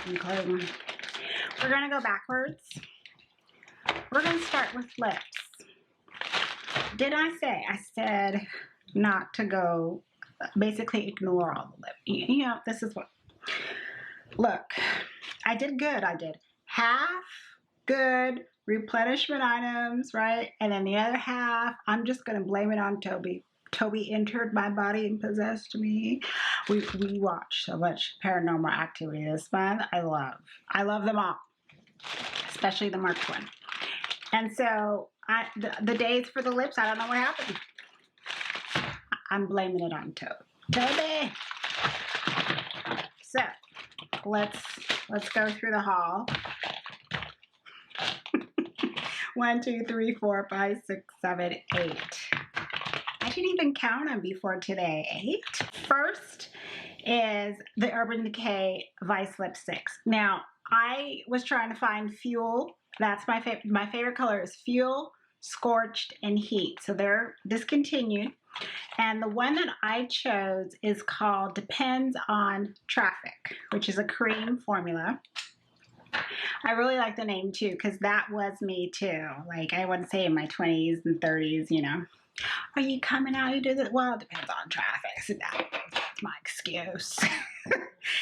including. We're going to go backwards. We're going to start with lips. Did I say? I said not to go, basically ignore all the lip. You know, this is what, look, I did good. I did half good replenishment items, right? And then the other half, I'm just going to blame it on Toby. Toby entered my body and possessed me. We watched so much Paranormal Activity this month. I love them all, especially the March one. And so the days for the lips, I don't know what happened. I'm blaming it on Toby. So let's go through the haul. 1, 2, 3, 4, 5, 6, 7, 8. I didn't even count them before today. 8. First is the Urban Decay Vice Lipsticks. Now, I was trying to find Fuel. That's my favorite. My favorite color is Fuel, Scorched, and Heat. So they're discontinued. And the one that I chose is called Depends on Traffic, which is a cream formula. I really like the name too, because that was me too. Like, I wouldn't say in my 20s and 30s, you know. Are you coming out? You do this? Well, it depends on traffic. So that's my excuse.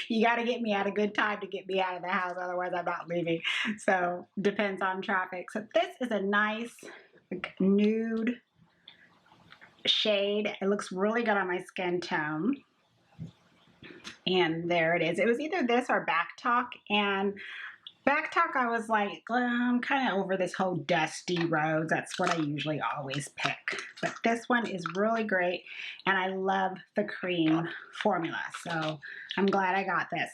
You got to get me at a good time to get me out of the house. Otherwise, I'm not leaving. So, depends on traffic. So, this is a nice nude shade. It looks really good on my skin tone. And there it is. It was either this or Back Talk. And Back Talk, I was like, I'm kind of over this whole dusty rose. That's what I usually always pick. But this one is really great. And I love the cream formula. So I'm glad I got this.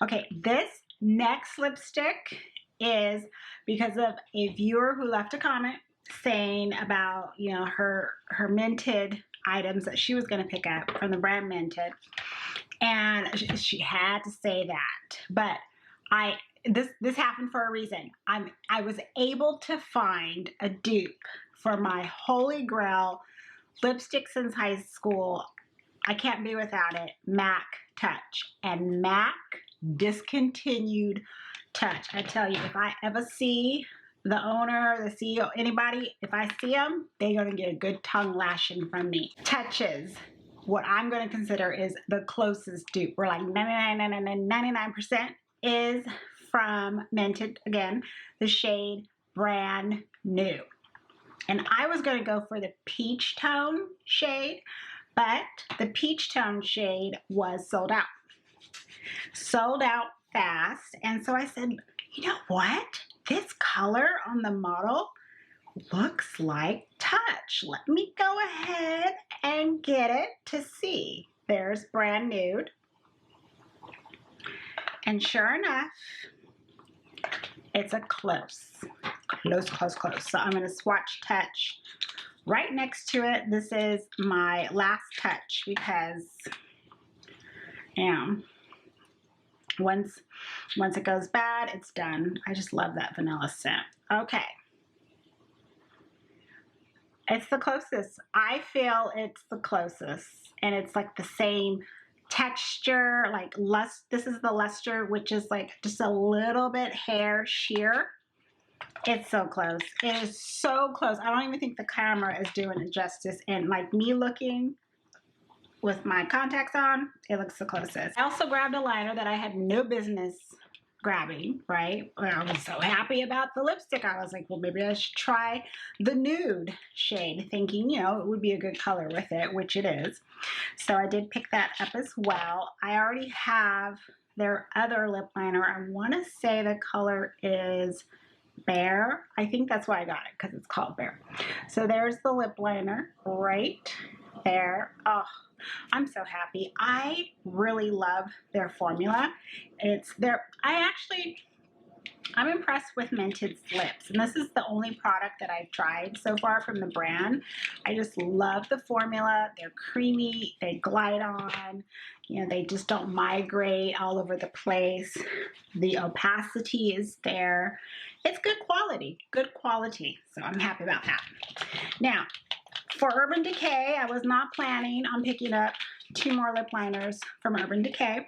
Okay, this next lipstick is because of a viewer who left a comment saying about, you know, her Mented items that she was going to pick up from the brand Mented. And she had to say that. But this happened for a reason. I was able to find a dupe for my holy grail lipstick since high school. I can't be without it. MAC Touch. And MAC discontinued Touch. I tell you, if I ever see the owner, the CEO, anybody, if I see them, they're going to get a good tongue lashing from me. Touches, what I'm going to consider is the closest dupe. We're like 99% is from Mented, again, the shade Brand New. And I was going to go for the peach tone shade, but the peach tone shade was sold out. Sold out fast. And so I said, you know what? This color on the model looks like Touch. Let me go ahead and get it to see. There's Brand Nude. And sure enough, it's a close. So I'm going to swatch Touch right next to it. This is my last touch because, once it goes bad, it's done. I just love that vanilla scent. Okay. It's the closest. I feel it's the closest. And it's like the same texture, like this is the luster, which is like just a little bit hair sheer. It's so close. It is so close. I don't even think the camera is doing it justice. And like me looking with my contacts on, it looks the closest. I also grabbed a liner that I had no business grabbing, right? I was so happy about the lipstick. I was like, well, maybe I should try the Nude shade, thinking, you know, it would be a good color with it, which it is. So I did pick that up as well. I already have their other lip liner. I want to say the color is Bear. I think that's why I got it, because it's called Bear. So there's the lip liner right there. Oh, I'm so happy. I really love their formula. I'm impressed with Mented's lips, and this is the only product that I've tried so far from the brand. I just love the formula. They're creamy, they glide on, you know, they just don't migrate all over the place. The opacity is there. It's good quality, so I'm happy about that. Now, for Urban Decay, I was not planning on picking up 2 more lip liners from Urban Decay.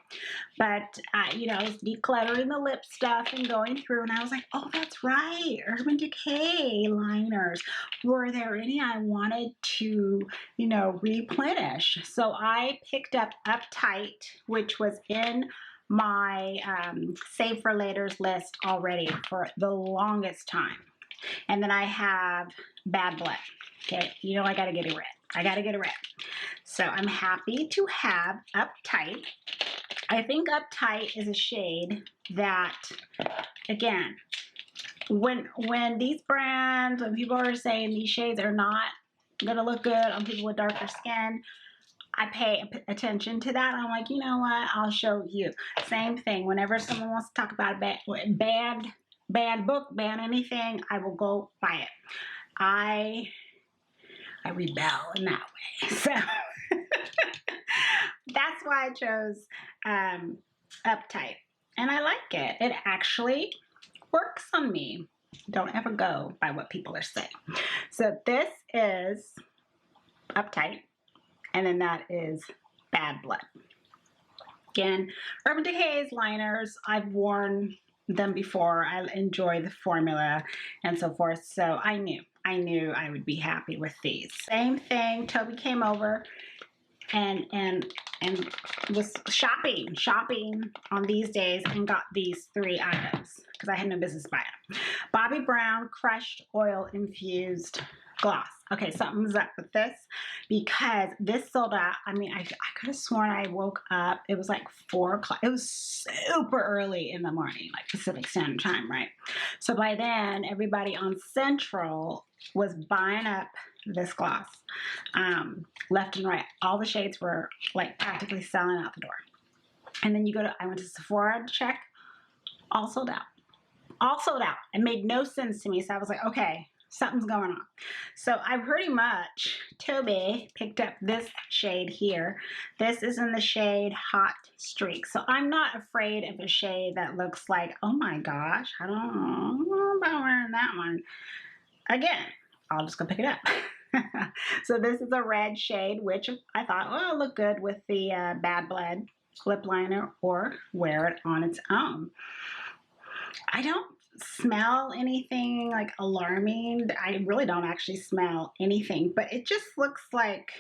But, you know, I was decluttering the lip stuff and going through, and I was like, oh, that's right, Urban Decay liners. Were there any I wanted to, you know, replenish? So I picked up Uptight, which was in my Save for Later's list already for the longest time. And then I have Bad Blood. Okay, you know I gotta get it red. I gotta get it red. So I'm happy to have Uptight. I think Uptight is a shade that, again, when these brands, when people are saying these shades are not gonna look good on people with darker skin, I pay attention to that. I'm like, you know what? I'll show you. Same thing. Whenever someone wants to talk about a banned book, ban anything, I will go buy it. I rebel in that way. So that's why I chose Uptight. And I like it. It actually works on me. Don't ever go by what people are saying. So this is Uptight. And then that is Bad Blood. Again, Urban Decay's liners, I've worn them before. I enjoy the formula and so forth. So I knew I would be happy with these. Same thing, Toby came over and was shopping on these days and got these 3 items because I had no business buying them. Bobbi Brown Crushed Oil-Infused Gloss. Okay, something's up with this because this sold out. I mean, I could have sworn I woke up. It was like 4 o'clock. It was super early in the morning, like Pacific Standard Time, right? So by then, everybody on Central was buying up this gloss left and right. All the shades were like practically selling out the door. And then I went to Sephora to check. All sold out. All sold out. It made no sense to me. So I was like, okay, something's going on. So I pretty much, Toby picked up this shade here. This is in the shade Hot Streak. So I'm not afraid of a shade that looks like, oh my gosh, I don't know about wearing that one. Again, I'll just go pick it up. So this is a red shade, which I thought, oh, it'll look good with the Bad Blood lip liner or wear it on its own. I don't smell anything like alarming. I really don't actually smell anything, but it just looks like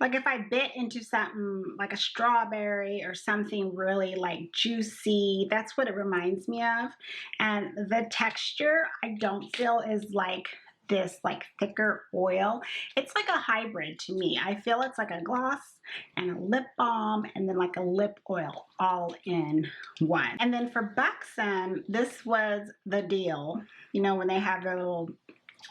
if I bit into something like a strawberry or something really like juicy. That's what it reminds me of. And the texture I don't feel is like this like thicker oil. It's like a hybrid to me. I feel it's like a gloss and a lip balm and then like a lip oil all in one. And then for Buxom, this was the deal. You know, when they have their little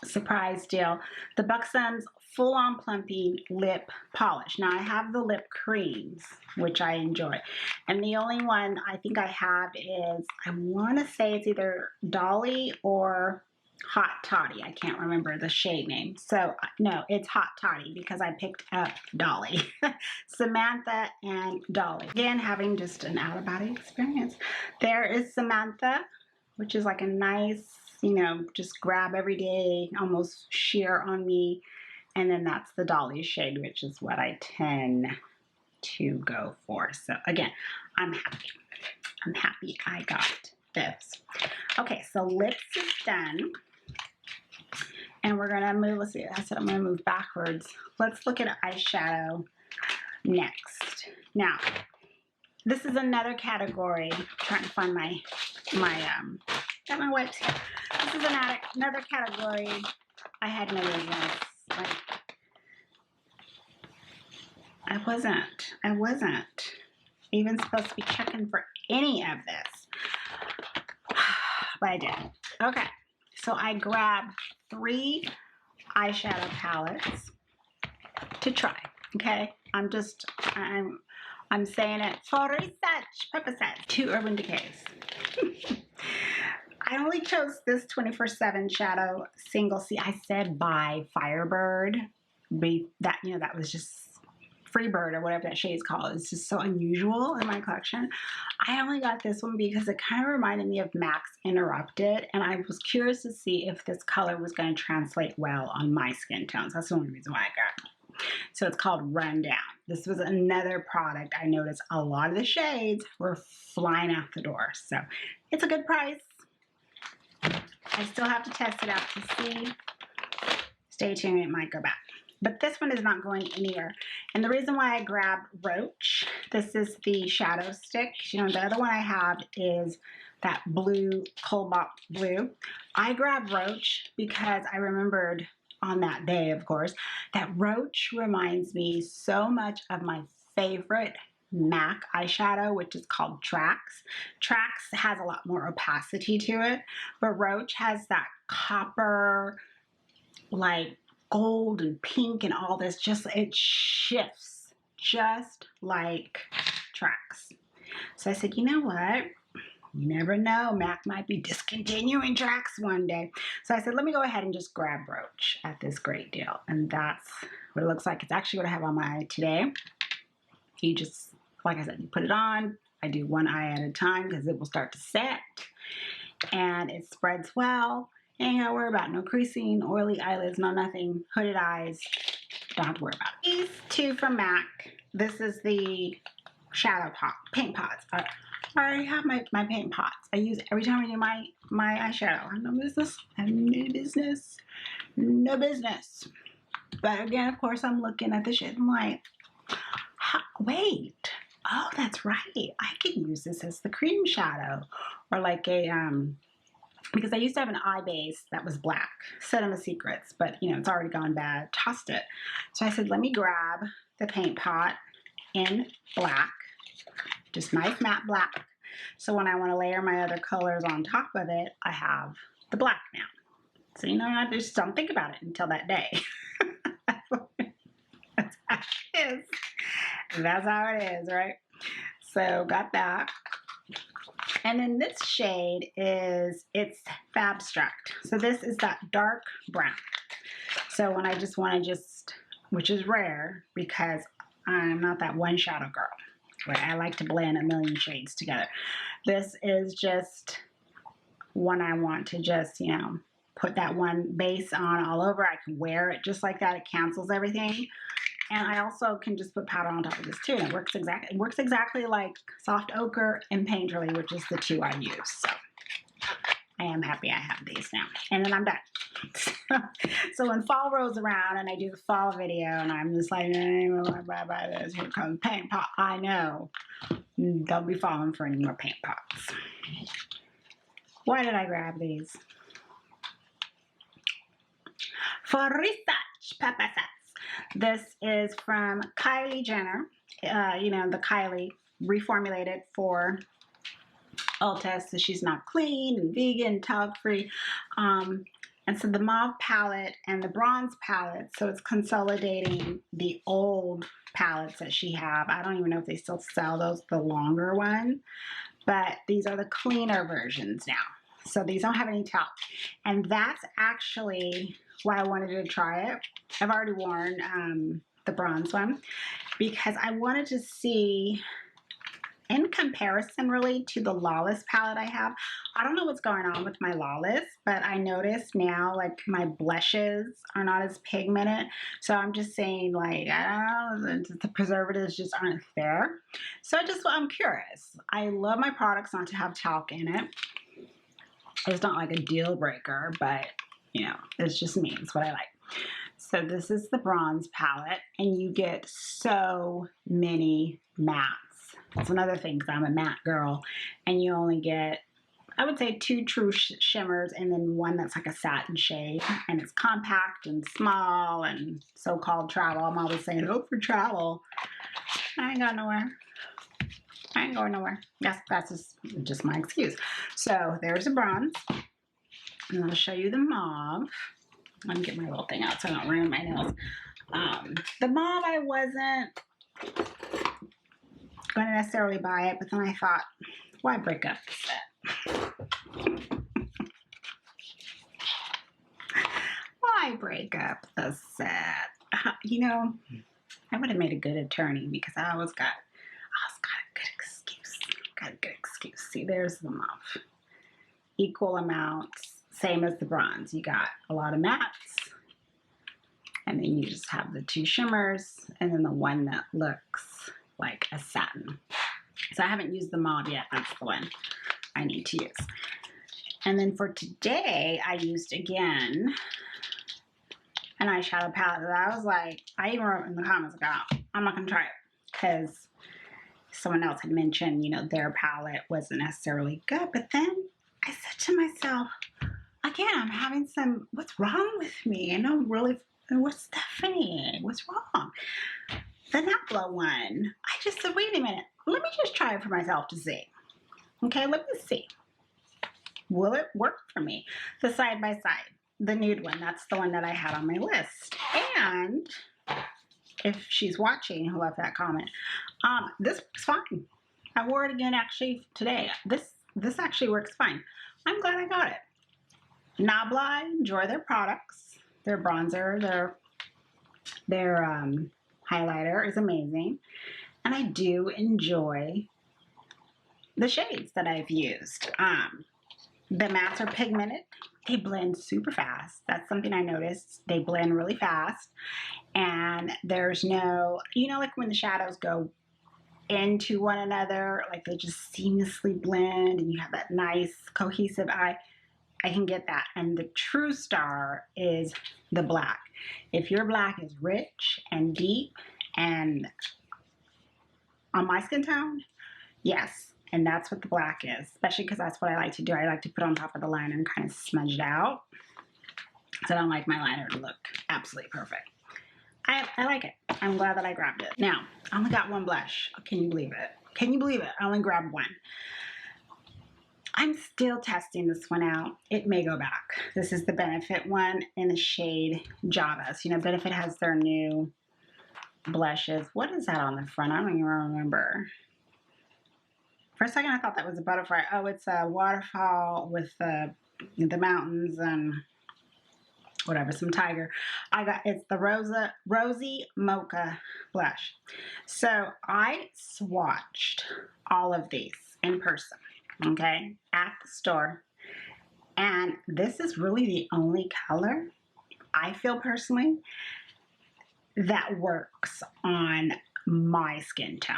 surprise deal, the Buxom's full-on plumping lip polish. Now I have the lip creams, which I enjoy. And the only one I think I have is, I want to say it's either Dolly or Hot Toddy. I can't remember the shade name. So no, it's Hot Toddy because I picked up Dolly. Samantha and Dolly. Again, having just an out-of-body experience. There is Samantha, which is like a nice, you know, just grab every day, almost sheer on me. And then that's the Dolly shade, which is what I tend to go for. So again, I'm happy. I'm happy I got this. Okay, so lips is done. And we're gonna move, let's see, I said I'm gonna move backwards. Let's look at eyeshadow next. Now, this is another category. I'm trying to find my got my wipes here. This is another category I had no business. Like, I wasn't even supposed to be checking for any of this. But I did. Okay. So I grabbed 3 eyeshadow palettes to try. Okay. I'm saying it for research purposes. 2 Urban Decays. I only chose this 24/7 shadow single C. I said by Firebird. That, you know, that was just Freebird or whatever that shade is called. It's just so unusual in my collection. I only got this one because it kind of reminded me of Max Interrupted, and I was curious to see if this color was going to translate well on my skin tones. That's the only reason why I got it. So it's called Rundown. This was another product I noticed a lot of the shades were flying out the door. So it's a good price. I still have to test it out to see. Stay tuned, it might go back. But this one is not going anywhere. And the reason why I grabbed Roach, this is the shadow stick. You know, the other one I have is that blue, cobalt blue. I grabbed Roach because I remembered on that day, of course, that Roach reminds me so much of my favorite MAC eyeshadow, which is called Trax. Trax has a lot more opacity to it, but Roach has that copper, like gold and pink and all this, just it shifts just like Trax. So I said, you know what? You never know, MAC might be discontinuing Trax one day. So I said, let me go ahead and just grab Roach at this great deal. And that's what it looks like. It's actually what I have on my eye today. You just, like I said, you put it on. I do one eye at a time because it will start to set. And it spreads well. Ain't gotta worry about no creasing, oily eyelids, no nothing, hooded eyes. Don't have to worry about it. These two from MAC. This is the shadow pot, paint pots. I already have my paint pots. I use every time I do my eyeshadow. I have no business. I have no business. No business. But again, of course, I'm looking at the shit and like, wait. Oh, that's right. I can use this as the cream shadow, or like a because I used to have an eye base that was black, Cinema Secrets, but you know, it's already gone bad, tossed it. So I said, let me grab the paint pot in black, just nice matte black. So when I want to layer my other colors on top of it, I have the black now. So, you know, I just don't think about it until that day. That's how it is. That's how it is, right? So got that. And then this shade is, it's Fabstract. So this is that dark brown. So when I just want to which is rare because I'm not that one shadow girl, where I like to blend a million shades together. This is just when I want to just, you know, put that one base on all over. I can wear it just like that. It cancels everything. And I also can just put powder on top of this too. And it works exactly like Soft Ochre and Painterly, which is the two I use. So I am happy I have these now. And then I'm done. So when fall rolls around and I do the fall video and I'm just like, bye this, here comes paint pot. I know don't be falling for any more paint pots. Why did I grab these? For research purposes. This is from Kylie Jenner, you know, the Kylie reformulated for Ulta, so she's not clean and vegan, talc free. And so the mauve palette and the bronze palette, so it's consolidating the old palettes that she have. I don't even know if they still sell those, the longer one, but these are the cleaner versions now. So these don't have any talc. And that's actually why I wanted to try it. I've already worn the bronze one because I wanted to see, in comparison really to the Lawless palette I have. I don't know what's going on with my Lawless, but I noticed now like my blushes are not as pigmented. So I'm just saying, like, I don't know, the preservatives just aren't there. So I'm curious. I love my products not to have talc in it. It's not like a deal breaker, but you know, it's just me. It's what I like. So this is the bronze palette, and you get so many mattes. That's another thing, because I'm a matte girl, and you only get, I would say, 2 true shimmers, and then one that's like a satin shade, and it's compact and small and so-called travel. I'm always saying, oh, for travel. I ain't going nowhere. I ain't going nowhere. That's just my excuse. So there's the bronze. And I'll show you the mauve. Let me get my little thing out so I don't ruin my nails. The mauve, I wasn't going to necessarily buy it, but then I thought, why break up the set? Why break up the set? You know, I would have made a good attorney because I always got a good excuse. Got a good excuse. See, there's the mauve. Equal amounts. Same as the bronze. You got a lot of mattes And then you just have the two shimmers and then the one that looks like a satin. So I haven't used the mauve yet. That's the one I need to use. And then for today, I used again an eyeshadow palette that I was like, I even wrote in the comments like, I'm not gonna try it because someone else had mentioned, you know, their palette wasn't necessarily good. But then I said to myself, again, I'm having some, what's wrong with me? And I'm really, what's Stephanie? What's wrong? The Nabla one. I just said, wait a minute, let me just try it for myself to see. Okay, let me see. Will it work for me? The side by side, the nude one, that's the one that I had on my list. And if she's watching, who left that comment, this works fine. I wore it again actually today. This actually works fine. I'm glad I got it. Nabla, I enjoy their products. Their bronzer, their highlighter is amazing. And I do enjoy the shades that I've used. The mattes are pigmented. They blend super fast. That's something I noticed. They blend really fast. And there's no, you know, like when the shadows go into one another, like they just seamlessly blend and you have that nice cohesive eye. I can get that. And the true star is the black. If your black is rich and deep and on my skin tone, yes. And that's what the black is, especially because that's what I like to do. I like to put on top of the liner and kind of smudge it out. So I don't like my liner to look absolutely perfect. I like it. I'm glad that I grabbed it. Now, I only got one blush. Can you believe it? Can you believe it? I only grabbed one. I'm still testing this one out. It may go back. This is the Benefit one in the shade Java. So, you know, Benefit has their new blushes. What is that on the front? I don't even remember. For a second, I thought that was a butterfly. Oh, it's a waterfall with the mountains and whatever, some tiger. It's the Rosy Mocha blush. So I swatched all of these in person, okay, at the store. And this is really the only color I feel personally that works on my skin tone.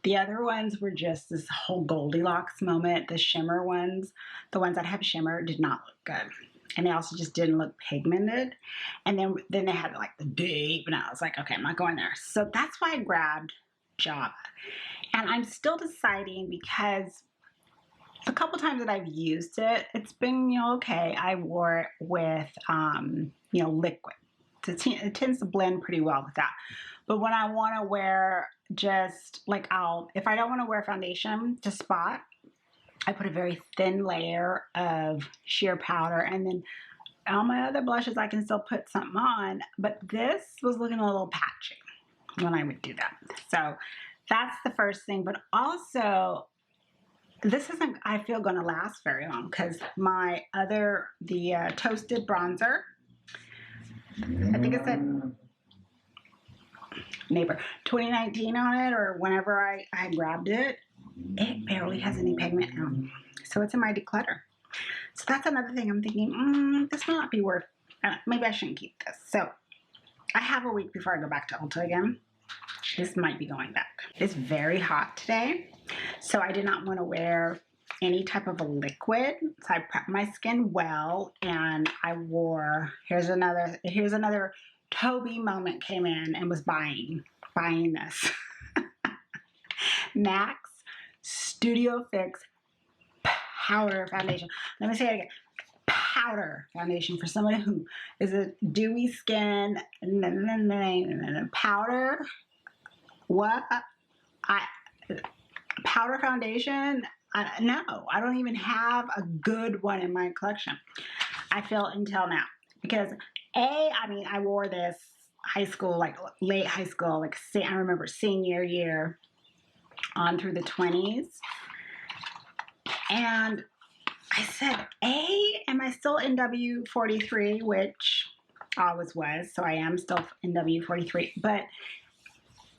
The other ones were just this whole Goldilocks moment. The shimmer ones, the ones that have shimmer, did not look good. And they also just didn't look pigmented. And then they had like the deep, and I was like, okay, I'm not going there. So that's why I grabbed Java. And I'm still deciding because the couple times that I've used it, it's been, you know, okay. I wore it with, you know, liquid. It tends to blend pretty well with that. But when I want to wear just like if I don't want to wear foundation to spot, I put a very thin layer of sheer powder, and then on my other blushes I can still put something on, but this was looking a little patchy when I would do that. So that's the first thing. But also, this isn't, I feel, going to last very long because my the Toasted bronzer, I think it said Neighbor 2019 on it, or whenever I grabbed it, it barely has any pigment now. So it's in my declutter. So that's another thing I'm thinking, this might not be worth, maybe I shouldn't keep this. So I have a week before I go back to Ulta again. This might be going back. It's very hot today, so I did not want to wear any type of a liquid. So I prepped my skin well, and I wore, here's another Toby moment came in and was buying this. MAC's Studio Fix powder foundation. Let me say it again. Powder foundation for someone who is a dewy skin. Powder. What? Powder foundation? No, I don't even have a good one in my collection. I feel until now. Because I mean, I wore this high school, like late high school, like I remember senior year on through the 20s. And I said, am I still NW43, which I always was, so I am still NW43, but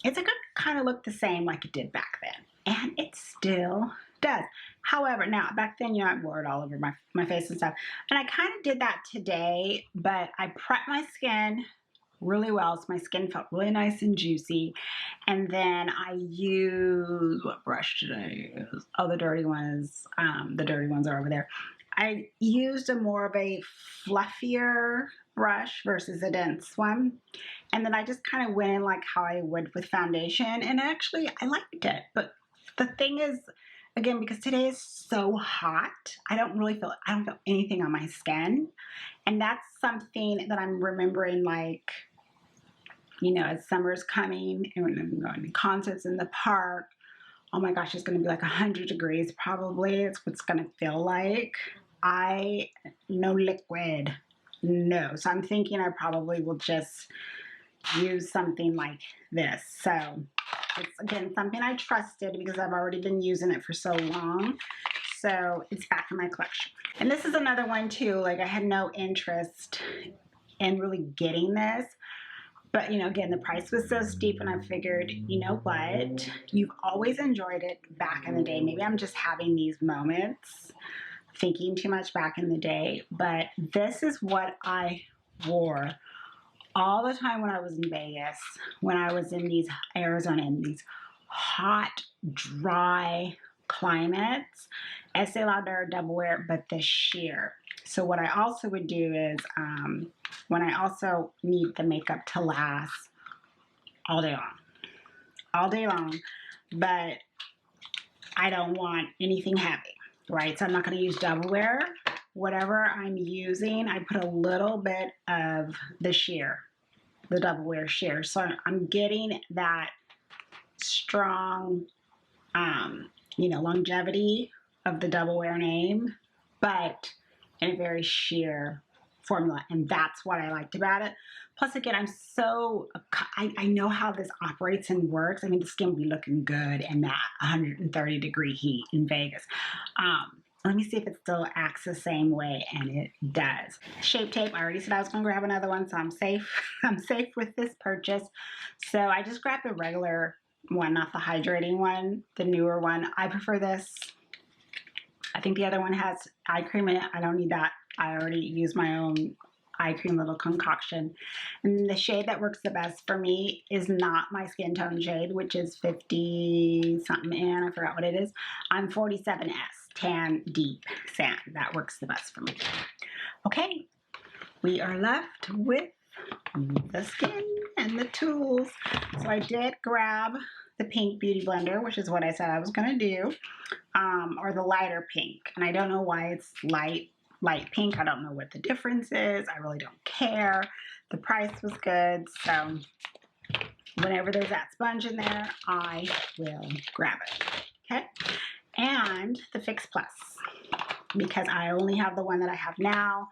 it's a good kind of look the same like it did back then, and it still does. However, now back then, you know, I wore it all over my face and stuff, and I kind of did that today, but I prepped my skin really well. So my skin felt really nice and juicy. And then I used, what brush did I use? Oh, the dirty ones. The dirty ones are over there. I used a more of a fluffier brush versus a dense one. And then I just kind of went in like how I would with foundation. And actually, I liked it. But the thing is, again, because today is so hot, I don't feel anything on my skin. And that's something that I'm remembering, like, you know, as summer's coming and when I'm going to concerts in the park, oh my gosh, it's going to be like 100 degrees probably. It's what's going to feel like. No liquid, no. So I'm thinking I probably will just use something like this. So it's, again, something I trusted because I've already been using it for so long. So it's back in my collection. And this is another one too, like I had no interest in really getting this. But, you know, again, the price was so steep and I figured, you know what? You've always enjoyed it back in the day. Maybe I'm just having these moments, thinking too much back in the day. But this is what I wore all the time when I was in Vegas, when I was in these Arizona, in these hot, dry climates. Estee Lauder double wear, but the sheer. So what I also would do is, when I also need the makeup to last all day long, but I don't want anything heavy, right? So I'm not going to use double wear. Whatever I'm using, I put a little bit of the sheer, the double wear sheer. So I'm getting that strong, you know, longevity of the double wear name, but in a very sheer formula. And that's what I liked about it. Plus, again, I know how this operates and works. I mean, the skin will be looking good in that 130 degree heat in Vegas. Let me see if it still acts the same way, and it does. Shape tape, I already said I was gonna grab another one, so I'm safe. I'm safe with this purchase. So I just grabbed the regular one, not the hydrating one, the newer one. I prefer this. I think the other one has eye cream in it. I don't need that. I already use my own eye cream little concoction. And the shade that works the best for me is not my skin tone shade, which is 50 something in. I forgot what it is. I'm 47S, tan deep sand. That works the best for me. Okay, we are left with the skin and the tools. So I did grab the pink beauty blender, which is what I said I was going to do, or the lighter pink. And I don't know why it's light pink. I don't know what the difference is. I really don't care. The price was good, so whenever there's that sponge in there, I will grab it. Okay, and the Fix Plus, because I only have the one that I have now.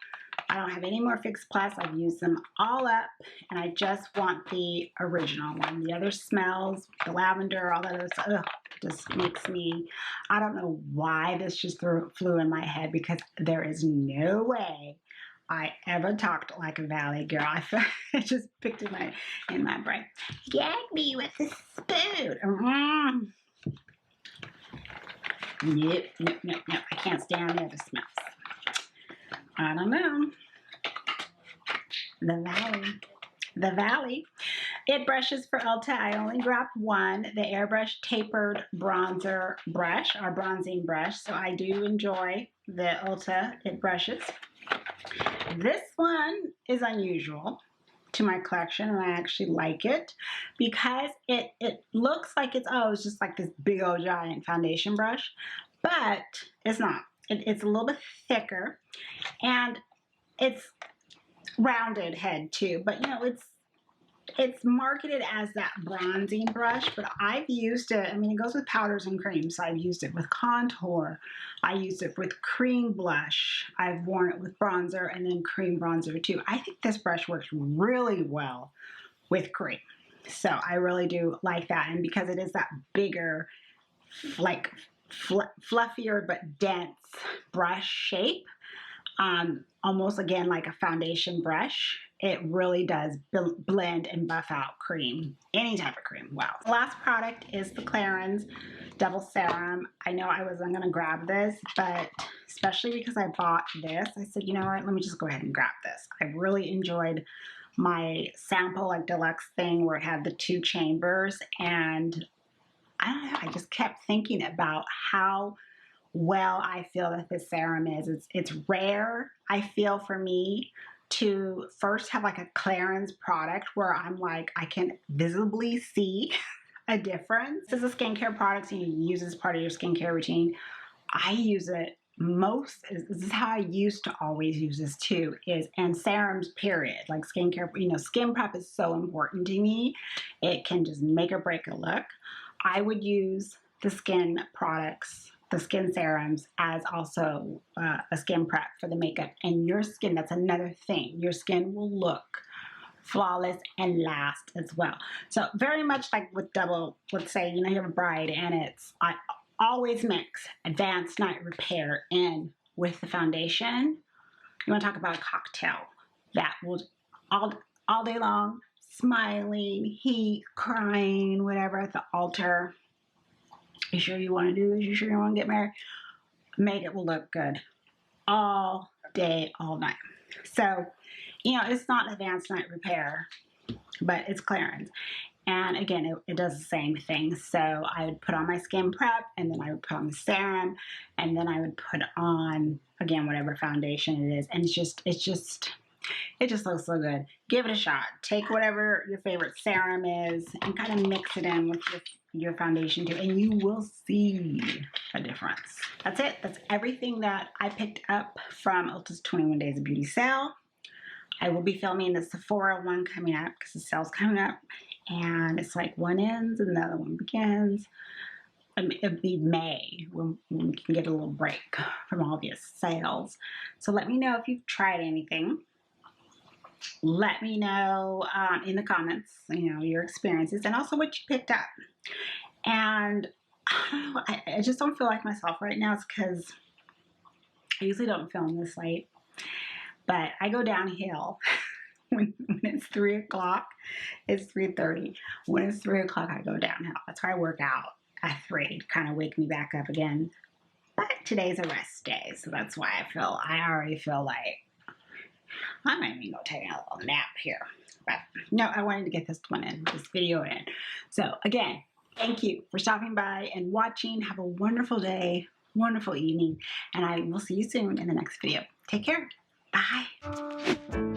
I don't have any more Fix Plus. I've used them all up, and I just want the original one. The other smells, the lavender, all that other stuff, just makes me, I don't know why this just flew in my head, because there is no way I ever talked like a valley girl. I just picked in my brain. Gag me with a spoon. Nope. I can't stand the other smells. I don't know. The Valley. It brushes for Ulta. I only grabbed one, the Airbrush Tapered Bronzer Brush, or bronzing brush. So I do enjoy the Ulta It brushes. This one is unusual to my collection, and I actually like it because it looks like it's just like this big old giant foundation brush, but it's not. It's a little bit thicker, and it's rounded head too, but you know, it's marketed as that bronzing brush, but I've used it, I mean, it goes with powders and creams, so I've used it with contour, I used it with cream blush, I've worn it with bronzer and then cream bronzer too. I think this brush works really well with cream, so I really do like that. And because it is that bigger, like fluffier but dense brush shape, almost again like a foundation brush, it really does blend and buff out cream, any type of cream. Wow. The last product is the Clarins Double Serum. I know I wasn't going to grab this, but especially because I bought this, I said, you know what, let me just go ahead and grab this. I really enjoyed my sample, like deluxe thing where it had the 2 chambers, and I don't know, I just kept thinking about how well I feel that this serum is. It's rare, I feel, for me to first have like a clearance product where I'm like, I can visibly see a difference. This is a skincare product, and you use it as part of your skincare routine. I use it this is how I used to always use this too, and serums, period. Like skincare, skin prep is so important to me. It can just make or break a look. I would use the skin products, the skin serums, as also a skin prep for the makeup. And your skin, that's another thing. Your skin will look flawless and last as well. So very much like with double, let's say, you have a bride, and I always mix Advanced Night Repair in with the foundation. You want to talk about a cocktail that will all day long, smiling, heat, crying, whatever, at the altar. You sure you want to do this? You sure you want to get married? Makeup will look good all day, all night. So, it's not Advanced Night Repair, but it's clearance. And again, it does the same thing. So I would put on my skin prep, and then I would put on the serum, and then I would put on, again, whatever foundation it is. And it just looks so good. Give it a shot. Take whatever your favorite serum is and kind of mix it in with your foundation too, and you will see a difference. That's it. That's everything that I picked up from Ulta's 21 Days of Beauty sale. I will be filming the Sephora one coming up because the sale's coming up, and it's like one ends and the other one begins. It'll be May when we can get a little break from all these sales. So let me know if you've tried anything. Let me know in the comments, your experiences, and also what you picked up. And I just don't feel like myself right now. It's because I usually don't film this late, but I go downhill when it's 3 o'clock. It's 3:30. When it's 3 o'clock, I go downhill. That's why I work out at 3 to kind of wake me back up again. But today's a rest day, so that's why I already feel like I might even go take a little nap here. But no, I wanted to get this video in. So again, thank you for stopping by and watching. Have a wonderful day, wonderful evening, and I will see you soon in the next video. Take care. Bye.